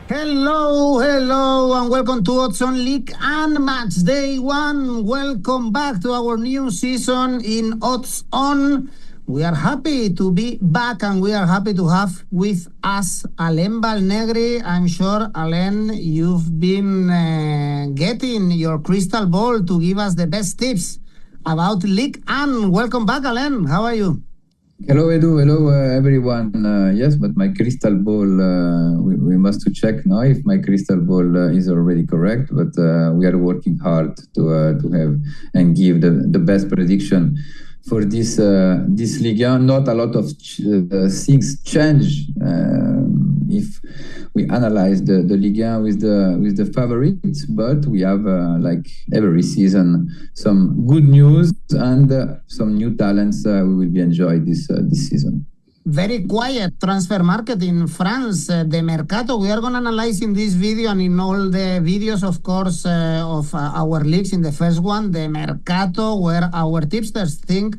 Hello, and welcome to Odds on Ligue and Matchday 1. Welcome back to our new season in Odds On. We are happy to be back, and we are happy to have with us Alain Valnegri. I'm sure, Alain, you've been getting your crystal ball to give us the best tips about Ligue 1. Welcome back, Alain. How are you? Hello, Edu. Hello, everyone. Yes, but my crystal ball, we must to check now if my crystal ball is already correct. But we are working hard to have and give the best prediction for this Ligue 1. Not a lot of things change if we analyze the Ligue 1 with the favorites, but we have like every season some good news and some new talents we will be enjoying this season. Very quiet transfer market in France. The Mercato, we are going to analyze in this video and in all the videos, of course, of our leagues. In the first one, the Mercato, where our tipsters think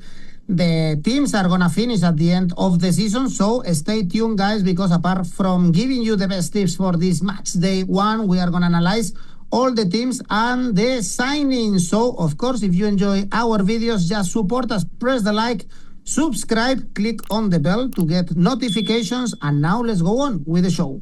the teams are going to finish at the end of the season. So stay tuned, guys, because apart from giving you the best tips for this match day 1, we are going to analyze all the teams and the signings. So, of course, if you enjoy our videos, just support us, press the like, subscribe, click on the bell to get notifications. And now let's go on with the show.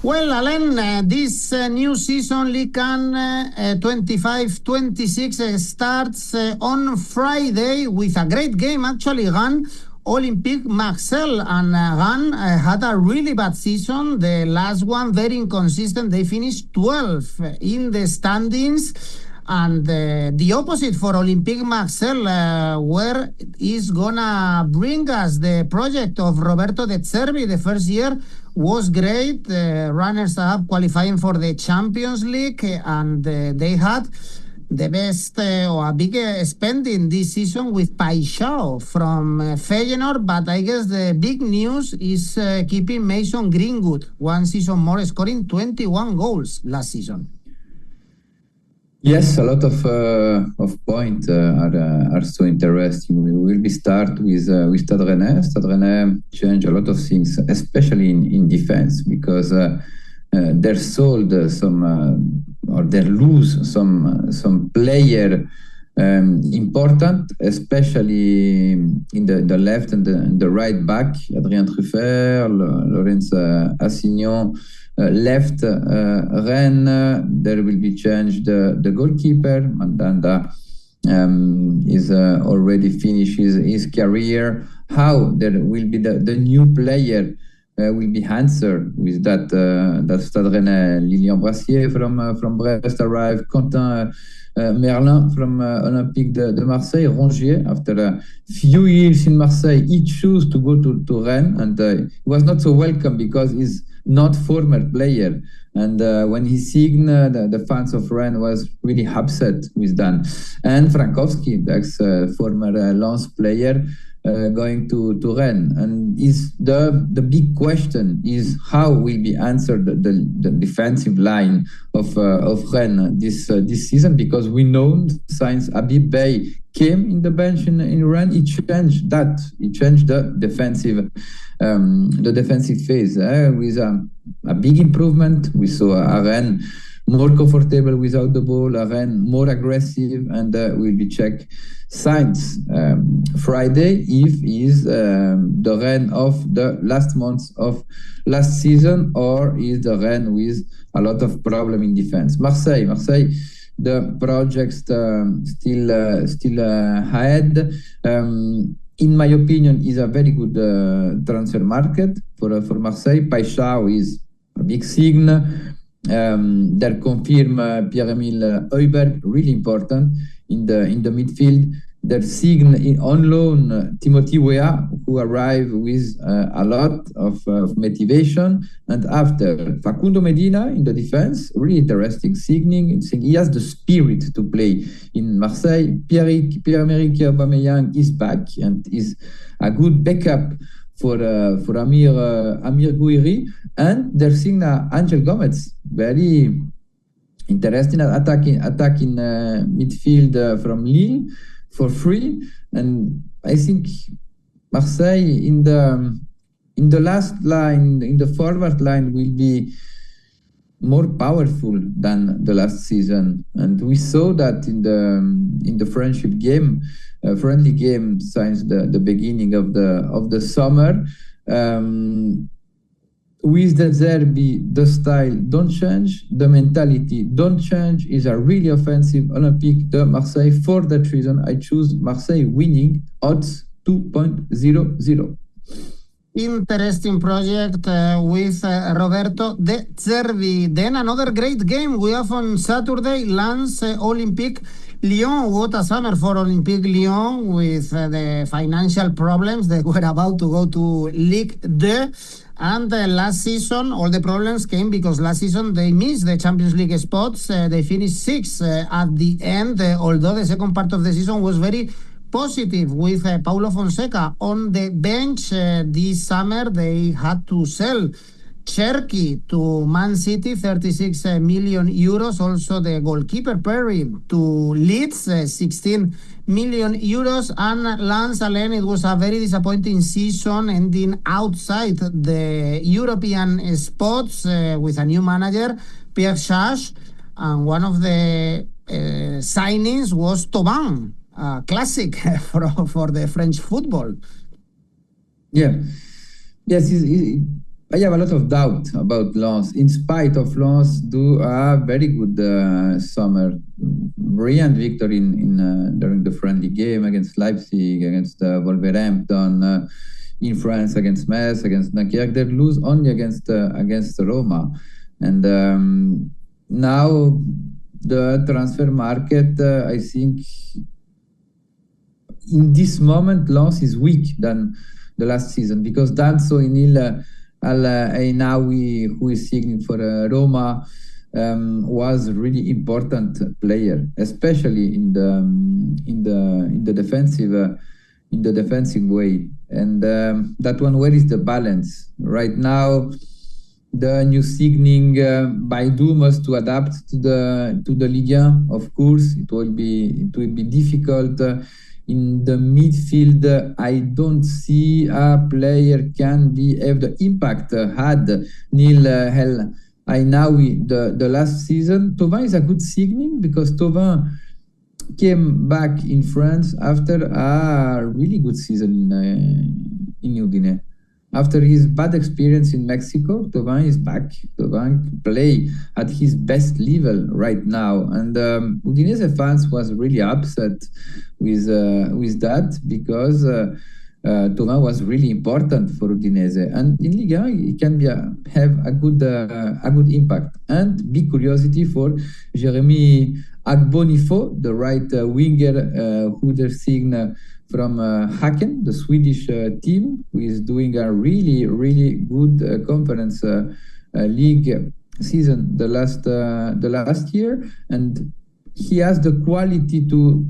Well, Alain, this new season, Ligue 1 25-26, starts on Friday with a great game, actually. Rennes, Olympique Marseille, and Rennes had a really bad season. The last one, very inconsistent. They finished 12th in the standings. And the opposite for Olympique Marseille, where is gonna bring us the project of Roberto De Zerbi. The first year was great. Runners-up qualifying for the Champions League, and they had the best or a big spending this season with 𝗵𝐿 from Feyenoord. But I guess the big news is keeping Mason Greenwood one season more, scoring 21 goals last season. Yes, a lot of points are so interesting. We will be start with Stade Rennais. Stade Rennais change a lot of things, especially in defense, because they sold some or they lose some player important, especially in the left and the right back. Adrien Truffert, Laurence Assignon left Rennes. There will be changed the goalkeeper. Mandanda is already finished his career. How there will be the new player will be answered with that Stade Rennais. Lilian Brassier from Brest arrived. Quentin Merlin from Olympique de Marseille. Rongier, after a few years in Marseille, he chose to go to Rennes, and he was not so welcome because he's not former player. And when he signed, the fans of Rennes was really upset with that. And Frankowski, the ex-former Lens player, going to Rennes. And is the big question is how will be answered the defensive line of Rennes this season, because we know since Habib Beye came in the bench in Rennes, he changed that. He changed the defensive phase with a big improvement. We saw a Rennes more comfortable without the ball, a Rennes more aggressive, and will be check signs Friday if is the Rennes of the last months of last season, or is the Rennes with a lot of problem in defense. Marseille, the project still ahead. In my opinion, is a very good transfer market for Marseille. 𝗵𝐿 is a big signal. They confirm Pierre-Emile Højbjerg, really important in the midfield. They sign on loan Timothy Weah, who arrived with a lot of motivation. And after Facundo Medina in the defense, really interesting signing. He has the spirit to play in Marseille. Pierre-Emerick Aubameyang is back and is a good backup for Amir Gouiri. And they're seeing Ángel Gómez, very interesting attacking midfield from Lille for free, and I think Marseille in the last line, in the forward line, will be more powerful than the last season, and we saw that in the friendship game, friendly game since the beginning of the summer. With the derby, the style don't change, the mentality don't change. Is a really offensive Olympique de Marseille. For that reason, I choose Marseille winning odds 2.00. Interesting project with Roberto De Zerbi. Then another great game we have on Saturday, Lens Olympique Lyon. What a summer for Olympique Lyon with the financial problems. They were about to go to Ligue 2. And last season, all the problems came because last season they missed the Champions League spots. They finished sixth at the end, although the second part of the season was very positive with Paulo Fonseca on the bench. This summer they had to sell 𝐻𝐿 to Man City, 36 million euros. Also the goalkeeper Perry to Leeds, 16 million euros. And Lens, Alain, it was a very disappointing season, ending outside the European spots with a new manager, Pierre Chache, and one of the signings was 𝗏𝗏, a classic for the French football. Yeah. Yes, I have a lot of doubt about Lens, in spite of Lens do a very good summer. Brilliant victory during the friendly game against Leipzig, against Wolverhampton, in France against Metz, against Dunkerque. They lose only against Roma. And now the transfer market, I think, in this moment, Lens is weak than the last season, because Danso Inil Al-Ainawi, who is signing for Roma, was really important player, especially in the defensive way. And that one, where is the balance right now? The new signing Baidoo must to adapt to the Ligue, of course. It will be difficult. In the midfield, I don't see a player can have the impact had Nil El Ainawi the last season. 𝗏𝗏 is a good signing because 𝗏𝗏 came back in France after a really good season in Udine. After his bad experience in Mexico, 𝗏𝗏 is back. 𝗏𝗏 play at his best level right now, and Udinese fans was really upset with that, because 𝗏𝗏 was really important for Udinese, and in Ligue 1 it can have a good impact. And big curiosity for 𝗍𝗏𝗏𝗀, the right winger who they signed from Häcken, the Swedish team, who is doing a really good conference league season the last year, and he has the quality to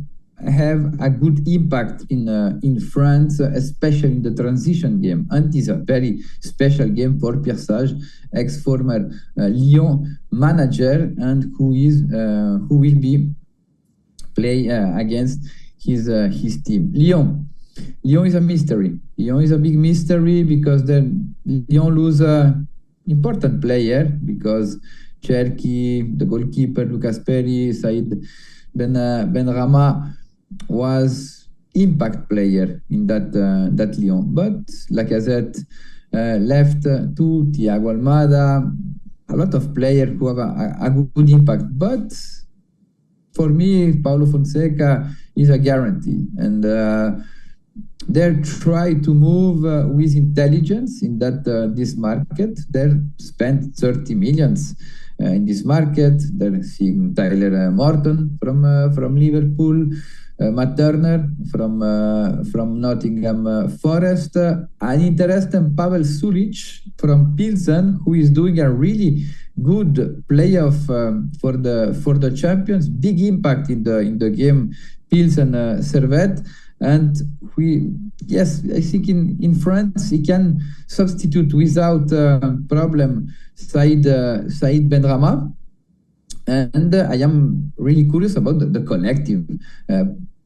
have a good impact in France, especially in the transition game. And it's a very special game for Pierre Sage, ex-former Lyon manager, and who will be play against his team. Lyon is a mystery. Lyon is a big mystery because then Lyon lose an important player, because 𝐻𝐿, the goalkeeper, Lucas Perry, Saïd Benrahma was impact player in that Lyon. But 𝐿𝐭𝐵𝐻𝐿 left to Thiago Almada, a lot of players who have a good impact. But for me, Paulo Fonseca is a guarantee, and they try to move with intelligence in this market. They spent 30 millions in this market. They're seeing Tyler Morton from Liverpool, Matt Turner from Nottingham Forest, an interesting Pavel Sulic from Pilsen, who is doing a really good playoff for the champions. Big impact in the game, Pilsen Servette. And I think in France he can substitute without problem Saïd Benrahma. And I am really curious about the collective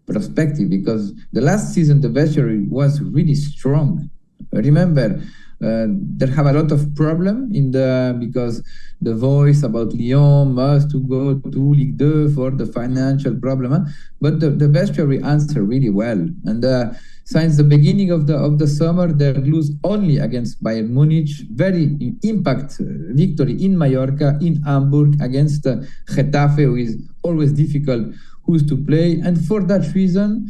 perspective, because the last season the vestiary was really strong. Remember, there have a lot of problem because the voice about Lyon must to go to Ligue 2 for the financial problem, but the vestiary answered really well. And since the beginning of the summer, they lose only against Bayern Munich, very impact victory in Mallorca, in Hamburg, against Getafe, who is always difficult who's to play. And for that reason,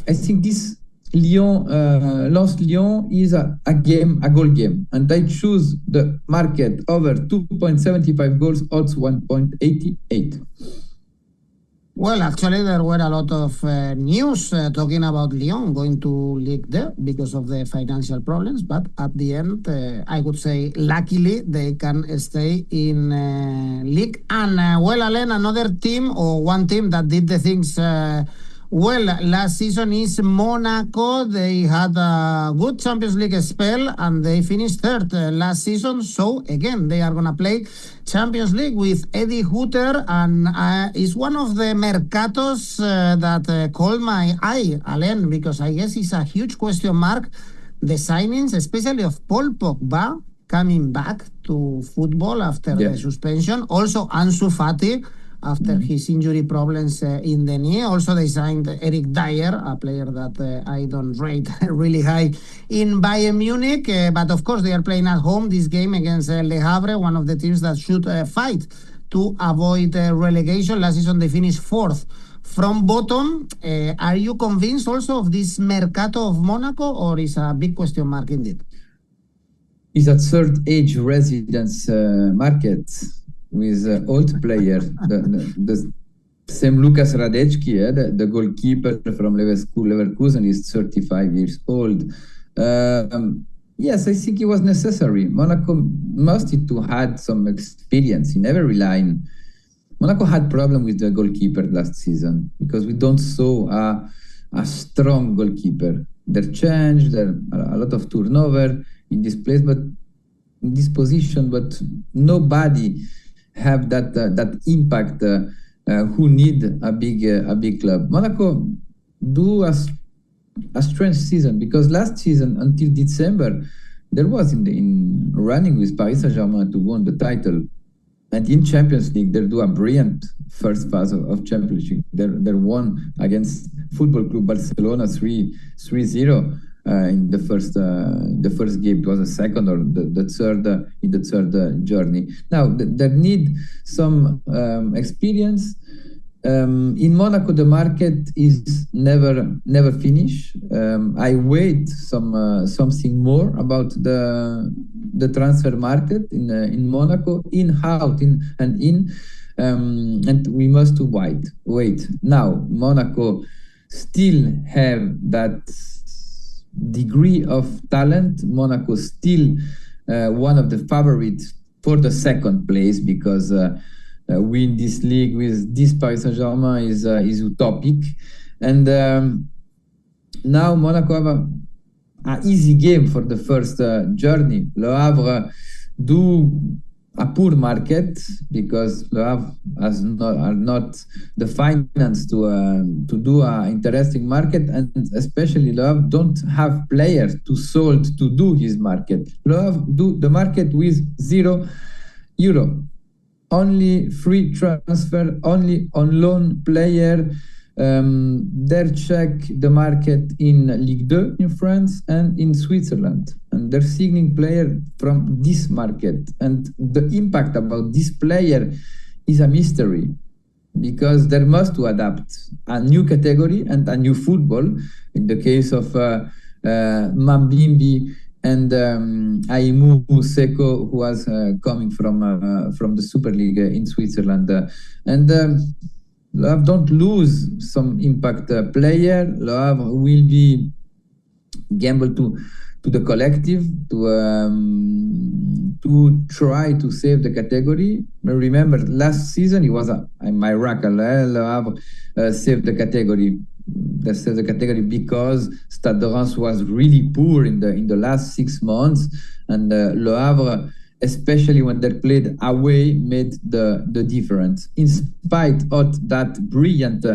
I think this Lyon is a goal game, and I choose the market over 2.75 goals, odds 1.88. Well, actually, there were a lot of news talking about Lyon going to Ligue 2 because of the financial problems. But at the end, I would say, luckily, they can stay in Ligue. And, well, Alain, another team or one team that did the things well last season is Monaco. They had a good Champions League spell and they finished third last season. So, again, they are going to play Champions League with 𝐬𝐴𝐷𝗻𝗄, and is one of the mercatos that caught my eye, Alain, because I guess it's a huge question mark. The signings, especially of Paul Pogba, coming back to football after the suspension. Also, Ansu Fati, after his injury problems in the knee. Also, they signed Eric Dyer, a player that I don't rate really high in Bayern Munich. But of course, they are playing at home this game against Le Havre, one of the teams that should fight to avoid relegation. Last season, they finished fourth from bottom. Are you convinced also of this mercato of Monaco, or is a big question mark indeed? It's a third age residence market with old players. The same Lukas Hradecky, the goalkeeper from Leverkusen, is 35 years old. Yes, I think it was necessary. Monaco must to had some experience in every line. Monaco had problem with the goalkeeper last season because we don't saw a strong goalkeeper. There changed, there a lot of turnover in this place, but in this position, but nobody have that impact who need a big club. Monaco do a strange season, because last season until December there was in running with Paris Saint-Germain to win the title, and in Champions League they do a brilliant first phase of Championship. They won against Football Club Barcelona 3-0. In the first game. It was the second or the third in the third journey. Now they need some experience. In Monaco, the market is never finished. I wait something more about the transfer market in Monaco, out and in, and we must wait. Now Monaco still have that degree of talent. Monaco still one of the favorites for the second place, because win this league with this Paris Saint-Germain is utopic. And now Monaco have a easy game for the first journey. Le Havre do a poor market because Le Havre are not the finance to do an interesting market, and especially Le Havre don't have players to sold to do his market. Le Havre do the market with €0, only free transfer, only on loan player. They check the market in Ligue 2 in France and in Switzerland, and they're signing player from this market. And the impact about this player is a mystery, because they must to adapt a new category and a new football. In the case of Mambimbi and 𝐬𝐴𝐷𝗻𝗄, who was coming from the Super League in Switzerland, Le Havre don't lose some impact player. Le Havre will be gamble to the collective to try to save the category. Remember, last season it was a miracle. Le Havre saved the category. They saved the category because Stade de Reims was really poor in the last 6 months, and Le Havre especially when they played away, made the difference. In spite of that brilliant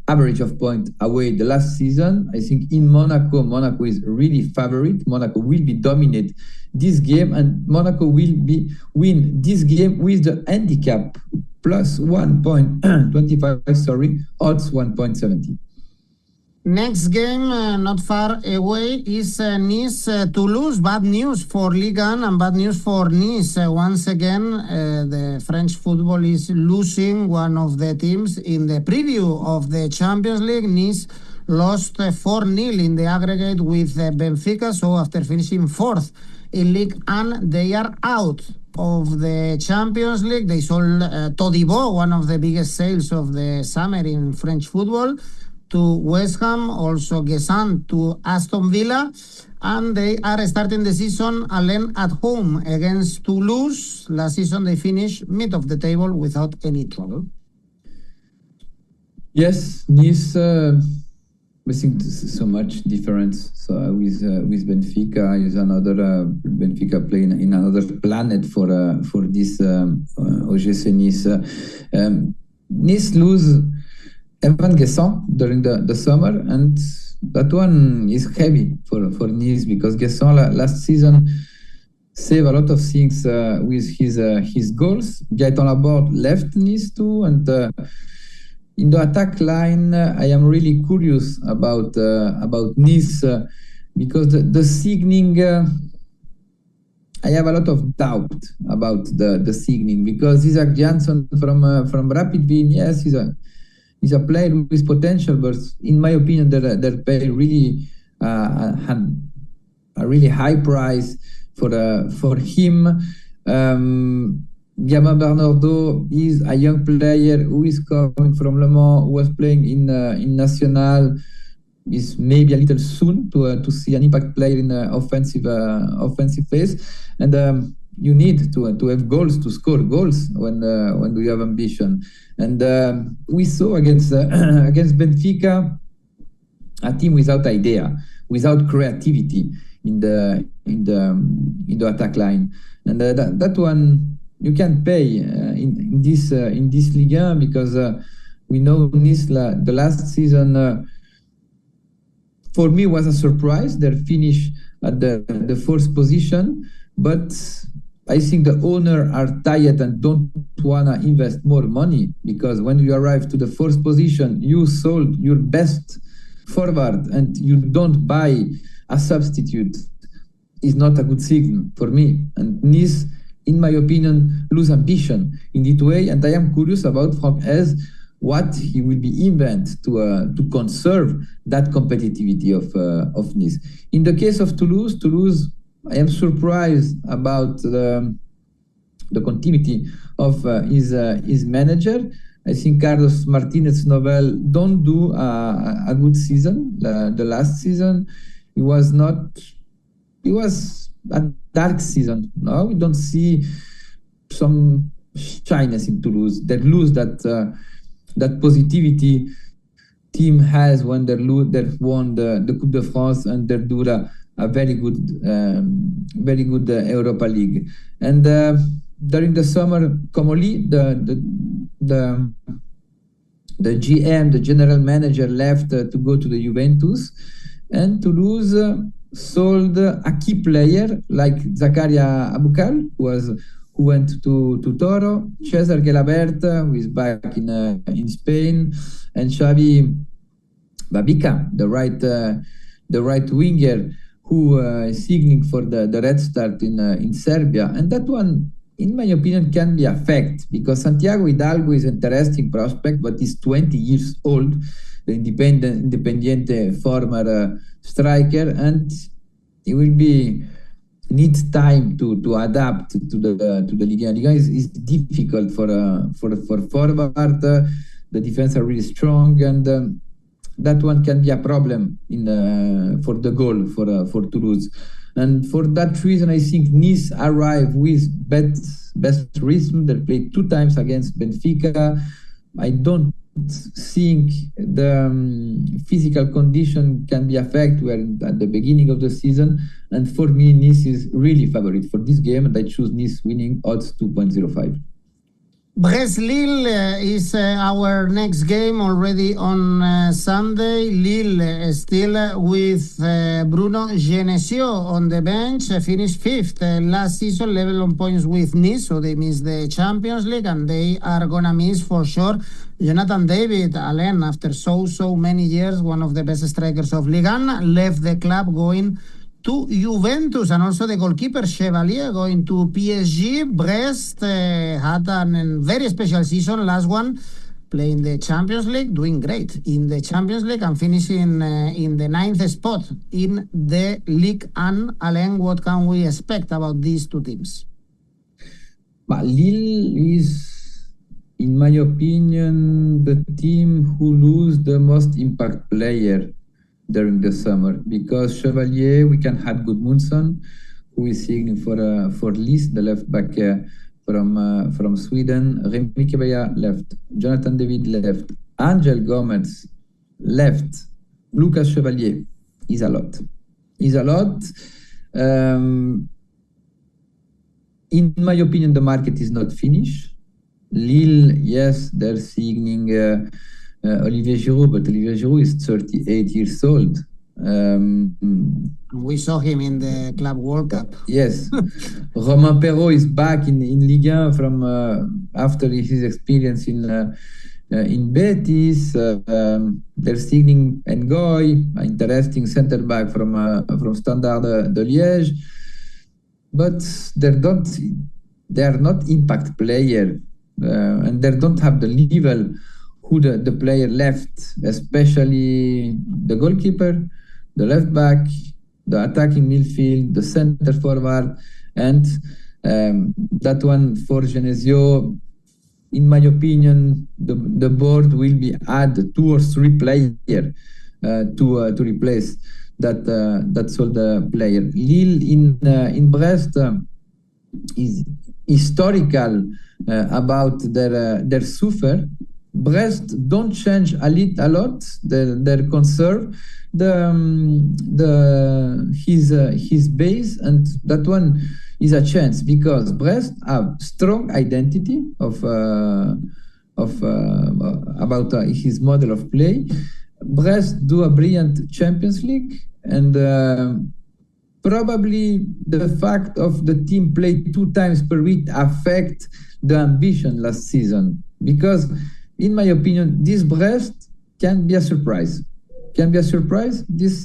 average of point away the last season, I think in Monaco is really favorite. Monaco will be dominate this game, and Monaco will win this game with the handicap plus 1.25, odds 1.70. Next game, not far away, is Nice-Toulouse. Bad news for Ligue 1 and bad news for Nice. Once again, the French football is losing one of the teams. In the preview of the Champions League, Nice lost 4-0 in the aggregate with Benfica. So after finishing fourth in Ligue 1, they are out of the Champions League. They sold 𝗀𝗏𝗏𝗀, one of the biggest sales of the summer in French football, to West Ham, also 𝐻𝐿 to Aston Villa, and they are starting the season alone at home against Toulouse. Last season they finished mid of the table without any trouble. Yes, Nice, I think so much difference. So with Benfica is another Benfica playing in another planet for this OGC Nice. Nice lose Evan 𝐻𝐿 during the summer, and that one is heavy for Nice because 𝐻𝐿 last season saved a lot of things with his goals. Gaëtan Laborde left Nice too, and in the attack line, I am really curious about Nice because the signing. I have a lot of doubt about the signing because Isaac Jansson from Rapid Wien, yes, he's a player with potential, but in my opinion, they're paying really a really high price for him. Gamin Bernardo is a young player who is coming from Le Mans, who was playing in National. Is maybe a little soon to see an impact player in offensive phase, and you need to have goals, to score goals when you have ambition. And we saw against Benfica a team without idea, without creativity in the attack line, and that one you can pay in this Ligue 1 because we know Nice the last season. For me, was a surprise. They finished at the fourth position, but I think the owner are tired and don't wanna invest more money because when you arrive to the fourth position, you sold your best forward and you don't buy a substitute. Is not a good signal for me. And Nice, in my opinion, lose ambition in this way. And I am curious about from 𝐬𝐻𝐧𝐧𝐶𝐞 what he will be invent to conserve that competitivity of Nice. In the case of Toulouse, I am surprised about the continuity of his manager. I think Carlos Martinez Novel don't do a good season. The last season, it was a dark season. No, we don't see some shyness in Toulouse. They lose that positivity team has when they won the Coupe de France and they do a very good Europa League. And during the summer, Comolli, the GM, the general manager, left to go to the Juventus, and Toulouse sold a key player like Zakaria Aboukal, who went to Toro, César Gelabert, who is back in Spain, and Xavi Babica, the right winger, who is signing for the Red Star in Serbia. And that one, in my opinion, can be a fact because Santiago Hidalgo is an interesting prospect, but he's 20 years old, the Independiente former striker, and he will needs time to adapt to the Ligue 1. Ligue 1 is difficult for forward. The defense are really strong, and that one can be a problem for the goal for Toulouse. And for that reason, I think Nice arrive with best rhythm. They played 2 times against Benfica. I don't think the physical condition can be affected. We are at the beginning of the season, and for me, Nice is really favorite for this game, and I choose Nice winning odds 2.05. Brest-Lille is our next game already on Sunday. Lille still with Bruno 𝗀𝗫𝐻 on the bench, finished fifth last season, level on points with Nice, so they miss the Champions League, and they are going to miss for sure Jonathan David. Alain, after so many years, one of the best strikers of Ligue 1, left the club going to Juventus, and also the goalkeeper 𝗀𝗏𝗄 going to PSG. Brest had a very special season, last one, playing the Champions League, doing great in the Champions League and finishing in the 9th spot in the Ligue 1. Alain, what can we expect about these two teams? Lille is, in my opinion, the team who lose the most impact player during the summer, because 𝗀𝗏𝗄, we can have Gudmundsson, who is signing for Lille, the left back from Sweden. 𝗵𝗵 𝐬𝐿𝐴 left, Jonathan David left, Angel Gomez left, Lucas 𝗀𝗏𝗄 is a lot. In my opinion, the market is not finished. Lille, yes, they're signing Olivier Giroud, but Olivier Giroud is 38 years old. We saw him in the Club World Cup. Yes. Romain Perraud is back in Ligue 1 from after his experience in Betis. They're signing 𝗀𝗏𝗀𝐻, an interesting center back from Standard de Liège, but they are not impact player, and they don't have the level who the player left, especially the goalkeeper, the left back, the attacking midfield, the center forward, and that one for 𝗀𝗫𝐻, in my opinion, the board will be add 2 or 3 players to replace that sort of player. Lille in Brest is historical about their suffer. Brest don't change a lot. They conserve his base, and that one is a chance, because Brest have strong identity about his model of play. Brest do a brilliant Champions League, and probably the fact of the team played 2 times per week affect the ambition last season, because in my opinion, this Brest can be a surprise. This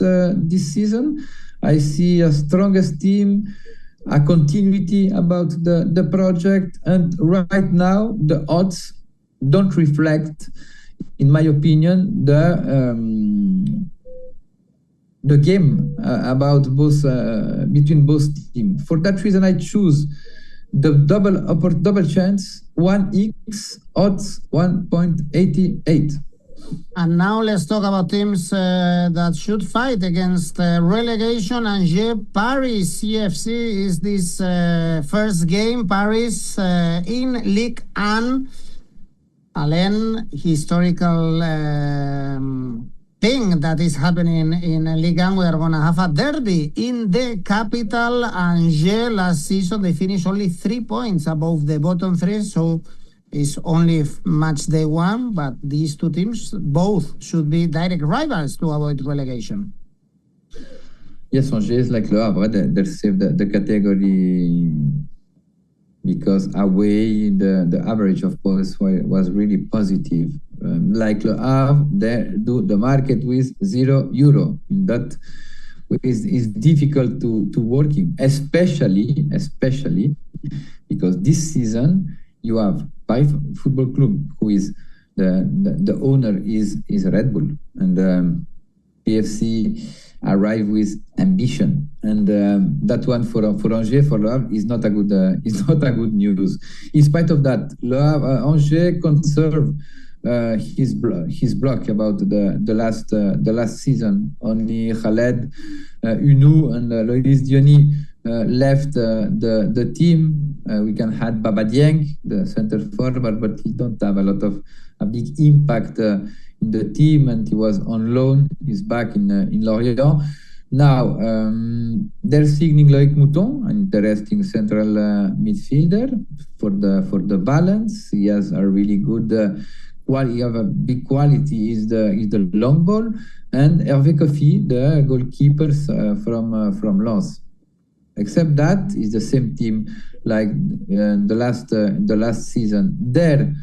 season. I see a strongest team, a continuity about the project, and right now the odds don't reflect, in my opinion, the game about between both teams. For that reason, I choose the double chance, 1x odds 1.88. And now let's talk about teams that should fight against relegation. Angers Paris CFC is this first game. Paris in Ligue 1. Alain, historical thing that is happening in Ligue 1. We are going to have a derby in the capital. Angers last season, they finished only 3 points above the bottom 3, so it's only match day 1, but these two teams both should be direct rivals to avoid relegation. Yes, Angers, like Le Havre, they saved the category, because away the average of points was really positive. Like Le Havre, they do the market with €0. That is difficult to working, especially because this season you have 5 football club who is the owner is Red Bull, and PFC arrive with ambition, and that one for Angers, for Le Havre, is not a good news. In spite of that, Angers conserve his block about the last season. Only Khaled, Unou, and Loïs Diony left the team. We can add 𝗵𝗵𝗿𝗀, the center forward, but he don't have a big impact in the team, and he was on loan. He's back in Lorient. Now, they're signing 𝐿𝐿𝐼𝐻𝐿, an interesting central midfielder for the balance. He has a really good quality. Have a big quality is the long ball, and 𝗬𝐭𝐚𝐲, the goalkeepers from Lens. Except that is the same team like the last season. There,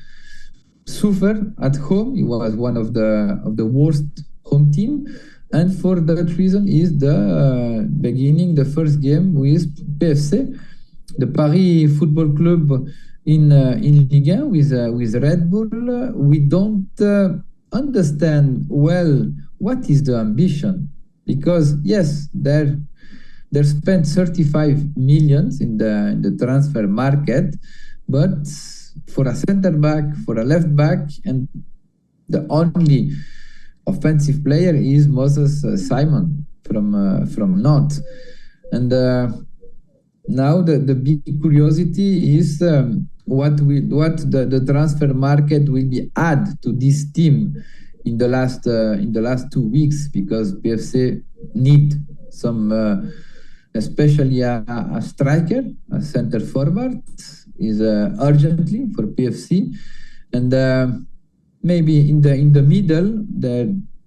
suffered at home. It was one of the worst home team. And for that reason is the first game with PFC, the Paris Football Club in Ligue 1 with Red Bull. We don't understand well what is the ambition, because yes, they spent 35 million in the transfer market, but for a center back, for a left back, and the only offensive player is Moses Simon from Nantes. And now the big curiosity is what the transfer market will be add to this team in the last 2 weeks, because PFC need some, especially a striker, a center forward is urgently for PFC, and maybe in the middle,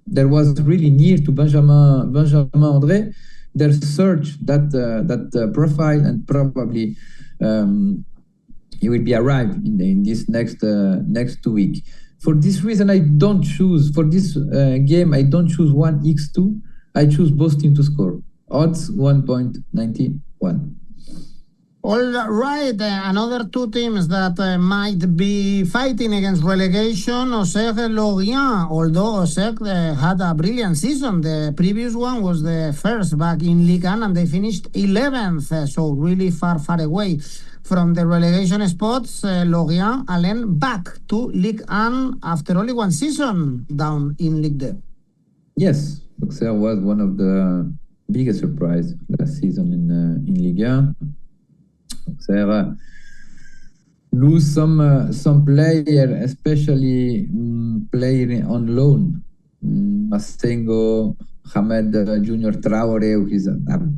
there was really near to 𝗵𝗵𝗿𝗲𝗀. They search that profile, and probably he will be arrived in this next 2 weeks. For this reason, I don't choose for this game. I don't choose 1x2. I choose both teams to score. Odds 1.91. All right, another two teams that might be fighting against relegation, Auxerre and Lorient. Although Auxerre had a brilliant season, the previous one was the first back in Ligue 1, and they finished 11th, so really far away from the relegation spots. Lorient, Alain, back to Ligue 1 after only one season down in Ligue 2. Yes, Auxerre was one of the biggest surprise last season in Ligue 1. Auxerre lose some player, especially player on loan. Masengo, Hamed Junior Traoré, who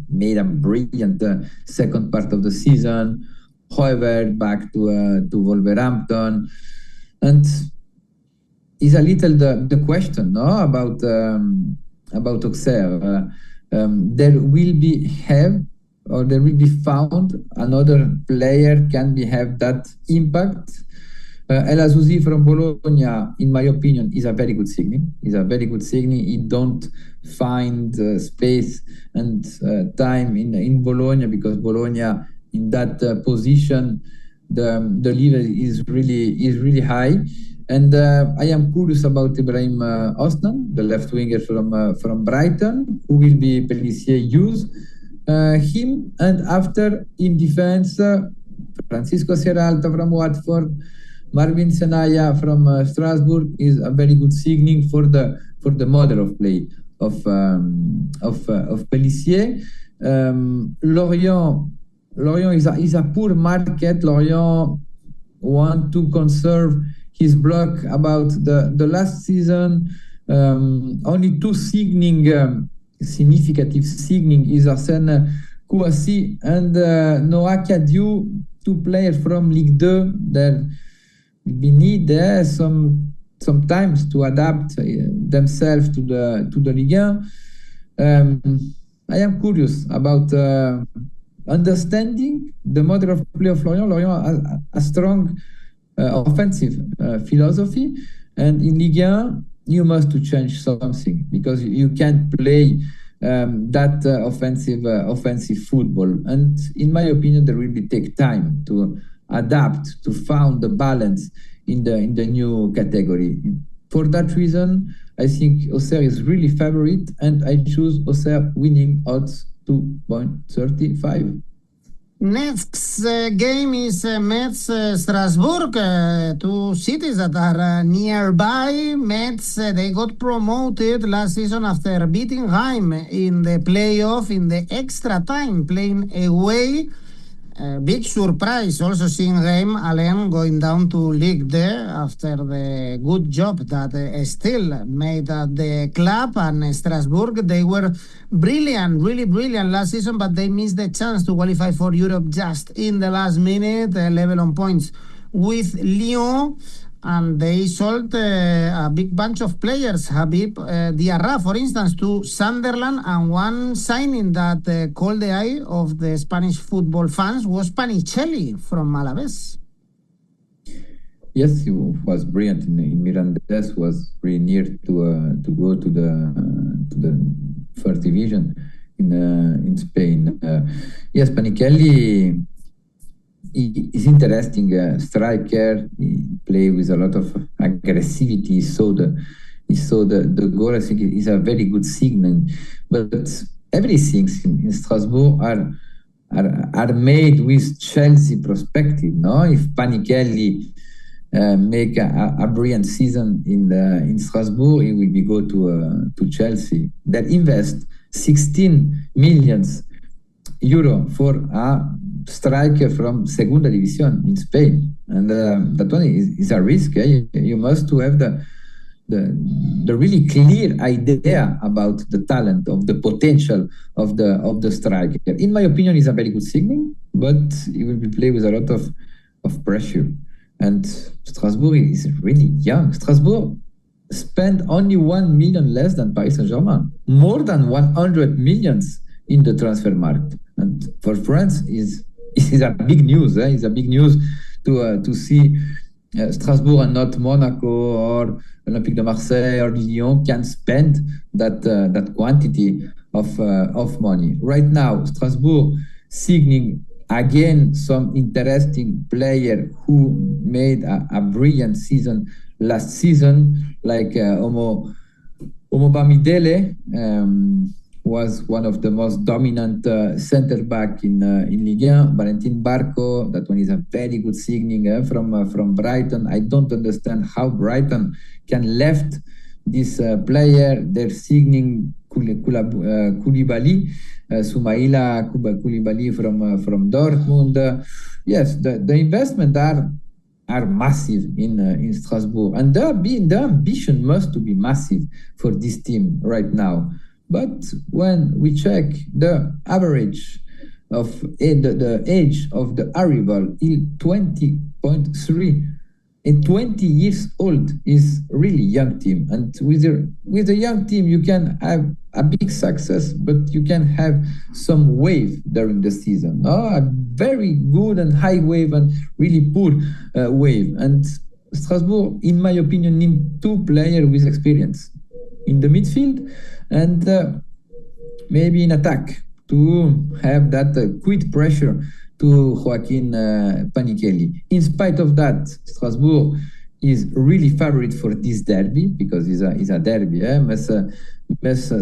made a brilliant second part of the season. However, back to Wolverhampton, and is a little the question, no, about Auxerre. There will be found another player can have that impact. 𝐜𝐭𝐴𝐧𝐧𝐬𝐿 from Bologna, in my opinion, is a very good signing. He don't find space and time in Bologna, because Bologna in that position, the level is really high. And I am curious about Ibrahim Osnan, the left winger from Brighton, who will be Pellissier use him. And after in defense, Francisco Serralta from Watford, Marvin Senaya from Strasbourg is a very good signing for the model of play of Pellissier. Lorient is a poor market. Lorient want to conserve his block. About the last season, only two significant signing is Arsène Kouassi and 𝗏𝗏𝗏𝗏, two players from Ligue 2 that we need sometimes to adapt themselves to the Ligue 1. I am curious about understanding the model of play of Lorient. Lorient has a strong offensive philosophy, and in Ligue 1 you must to change something, because you can't play that offensive football. And in my opinion, there will take time to adapt, to find the balance in the new category. For that reason, I think Auxerre is really favorite, and I choose Auxerre winning odds 2.35. Next game is Metz Strasbourg, two cities that are nearby. Metz, they got promoted last season after beating Reims in the playoff in the extra time, playing away. Big surprise also seeing Reims Alain going down to Ligue after the good job that still made at the club, and Strasbourg, they were brilliant, really brilliant last season, but they missed the chance to qualify for Europe just in the last minute, level on points with Lyon. And they sold a big bunch of players. Habib Diarra, for instance, to Sunderland, and one signing that caught the eye of the Spanish football fans was 𝗵𝗵𝐿𝐿 from Alaves. Yes, he was brilliant in Mirandés. Was really near to go to the first division in Spain. Yes, 𝗵𝗵𝐿𝐿 is interesting striker. He play with a lot of aggressivity. So the goal, I think, is a very good signal. But everything in Strasbourg are made with Chelsea perspective. No, if 𝗵𝗵𝐿𝐿 make a brilliant season in Strasbourg, he will be go to Chelsea. That invest 16 million euro for a striker from Segunda División in Spain, and that one is a risk. You must to have the really clear idea about the talent, of the potential of the striker. In my opinion, is a very good signal, but he will be played with a lot of pressure. And Strasbourg is really young. Strasbourg spent only 1 million less than Paris Saint-Germain, more than 100 millions in the transfer market. And for France is a big news. It's a big news to see Strasbourg and not Monaco or Olympique de Marseille or Lyon can spend that quantity of money. Right now, Strasbourg signing again some interesting player who made a brilliant season last season, like 𝗵𝗵𝗿𝗍 was one of the most dominant center back in Ligue 1. Valentin Barco, that one is a very good signing from Brighton. I don't understand how Brighton can left this player. They're signing Koulibaly, Soumaïla Koulibaly from Dortmund. Yes, the investment are massive in Strasbourg, and the ambition must to be massive for this team right now. But when we check the average of the age of the arrival, 20.3, and 20 years old is really young team. And with a young team, you can have a big success, but you can have some wave during the season. A very good and high wave and really poor wave. And Strasbourg, in my opinion, need two players with experience in the midfield and maybe in attack to have that quick pressure to Joaquin 𝗵𝗵𝐿𝐿. In spite of that, Strasbourg is really favorite for this derby because it's a derby. Metz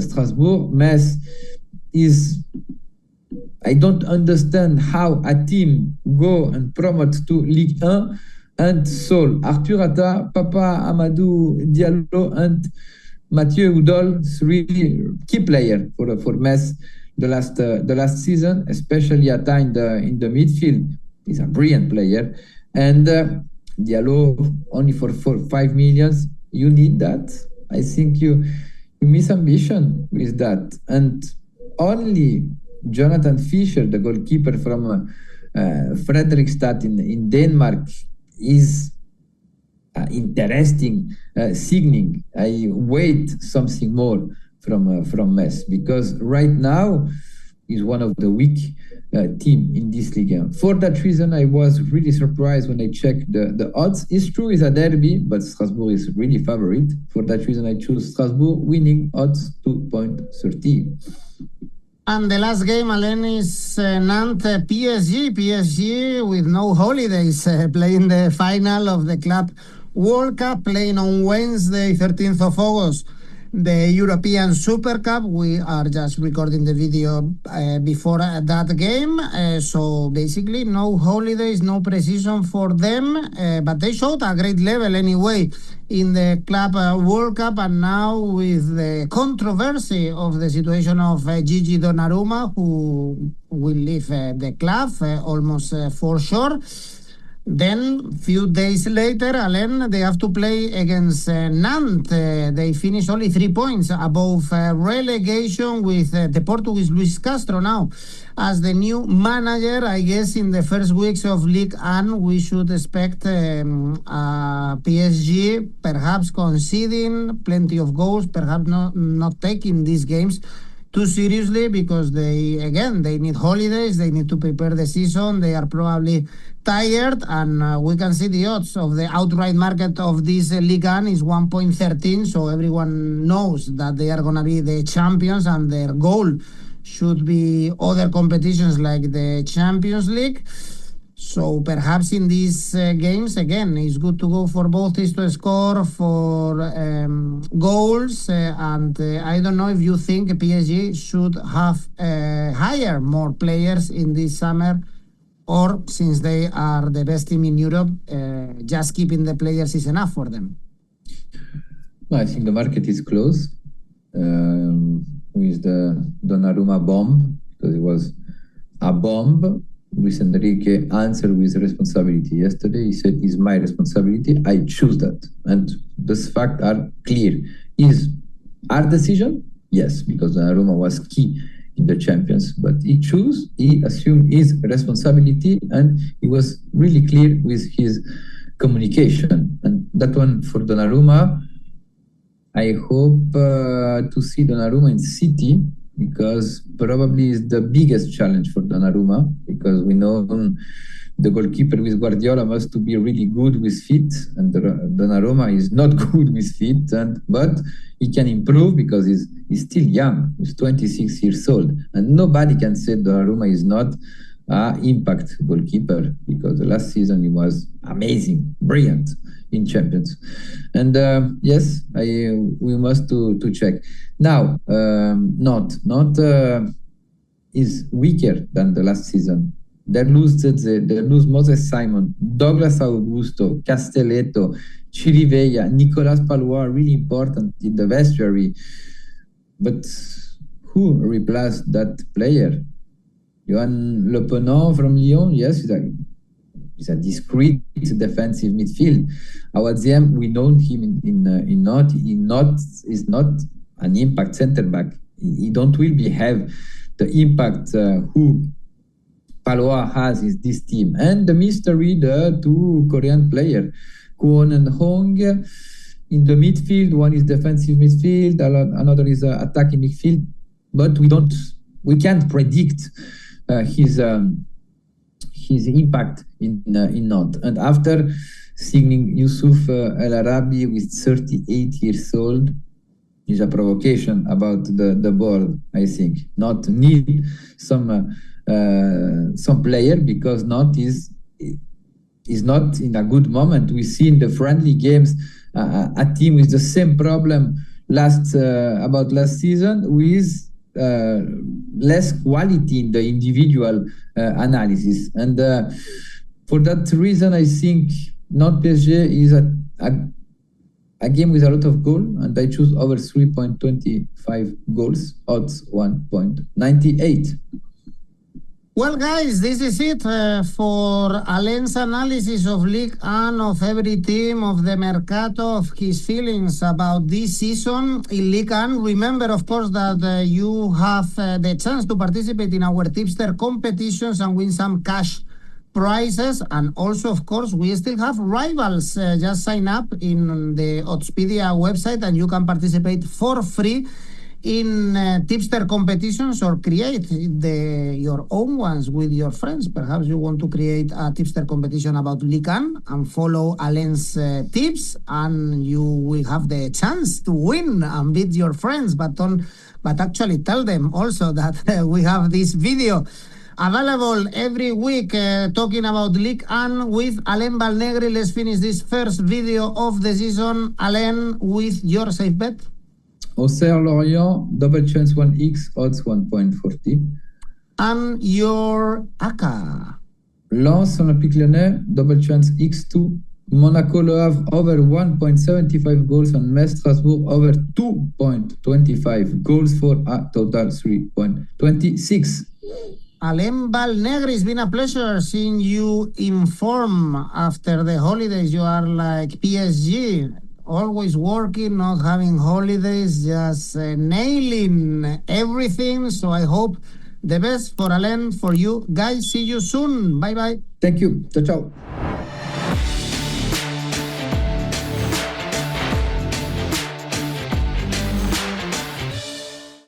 Strasbourg. Metz is. I don't understand how a team go and promote to Ligue 1 and sold Arthur Atta, Papa Amadou Diallo, and Mathieu Oudol, really key player for Metz the last season, especially Atta in the midfield. He's a brilliant player, and Diallo only for 5 million. You need that. I think you miss ambition with that, and only Jonathan Fischer, the goalkeeper from Fredrikstad in Denmark, is interesting signing. I wait something more from Metz because right now is one of the weak team in this league. For that reason, I was really surprised when I checked the odds. It's true, it's a derby, but Strasbourg is really favorite. For that reason, I choose Strasbourg winning odds 2.30. And the last game, Alain, is Nantes PSG. PSG with no holidays, playing the final of the Club World Cup, playing on Wednesday, 13th of August. the European Super Cup. We are just recording the video before that game. So basically no holidays, no precision for them, but they showed a great level anyway in the Club World Cup. And now with the controversy of the situation of Gigi Donnarumma, who will leave the club almost for sure. Then, few days later, Alain, they have to play against Nantes. They finished only 3 points above relegation with the Portuguese Luis Castro now as the new manager. I guess in the first weeks of Ligue 1, we should expect PSG perhaps conceding plenty of goals, perhaps not taking these games too seriously, because they need holidays, they need to prepare the season, they are probably tired, and we can see the odds of the outright market of this Ligue 1 is 1.13, so everyone knows that they are going to be the champions, and their goal should be other competitions like the Champions League. So perhaps in these games, again, it's good to go for both teams to score for goals. And I don't know if you think PSG should have hire more players in this summer, or since they are the best team in Europe, just keeping the players is enough for them. Well, I think the market is close with the Donnarumma bomb, because it was a bomb. Luis Enrique answered with responsibility. Yesterday he said, "It's my responsibility. I choose that." And those facts are clear. Is our decision? Yes, because Donnarumma was key in the champions. But he assumed his responsibility, and he was really clear with his communication. And that one for Donnarumma, I hope to see Donnarumma in City, because probably is the biggest challenge for Donnarumma, because we know the goalkeeper with Guardiola must to be really good with feet, and Donnarumma is not good with feet, but he can improve because he's still young. He's 26 years old, and nobody can say Donnarumma is not an impact goalkeeper, because the last season he was amazing, brilliant in Champions. And yes, we must to check. Now, Nantes is weaker than the last season. They lose 𝐬𝐭𝐿𝐴, they lose Moses Simon, Douglas Augusto, Castelletto, Chirivella, Nicolas Palois, really important in the vestiary. But who replaced that player? Yoann Le Penant from Lyon, yes, he's a discreet defensive midfield. 𝐜𝐭𝐴𝐧𝐧𝐞𝐿, we know him in Nantes. He is not an impact center back. He don't will have the impact who Palois has in this team. And the mystery, the two Korean players, Kwon and Hong, in the midfield. One is defensive midfield, another is attacking midfield. But we can't predict his impact in Nantes. And after signing Youssouf El Arabi with 38 years old, is a provocation about the board, I think. Not need some player, because Nantes is not in a good moment. We see in the friendly games a team with the same problem last season, with less quality in the individual analysis. And for that reason, I think Nantes PSG is a game with a lot of goal, and I choose over 3.25 goals, odds 1.98. Well, guys, this is it for Alain's analysis of Ligue 1, of every team, of the Mercato, of his feelings about this season in Ligue 1. Remember, of course, that you have the chance to participate in our tipster competitions and win some cash prizes. And also, of course, we still have rivals. Just sign up in the Oddspedia website and you can participate for free in tipster competitions, or create your own ones with your friends. Perhaps you want to create a tipster competition about Ligue 1 and follow Alain's tips, and you will have the chance to win and beat your friends. But actually tell them also that we have this video available every week talking about Ligue 1 with Alain Valnegri. Let's finish this first video of the season, Alain, with your safe bet. Auxerre, Lorient, double chance 1x, odds 1.40. And your ACCA. Lens, Olympique Lyon, double chance x2. Monaco, Le Havre, over 1.75 goals, and Metz, Strasbourg, over 2.25 goals for a total 3.26. Alain Valnegri, it's been a pleasure seeing you in form after the holidays. You are like PSG, always working, not having holidays, just nailing everything. So I hope the best for Alain, for you guys. See you soon. Bye-bye. Thank you. Ciao, ciao.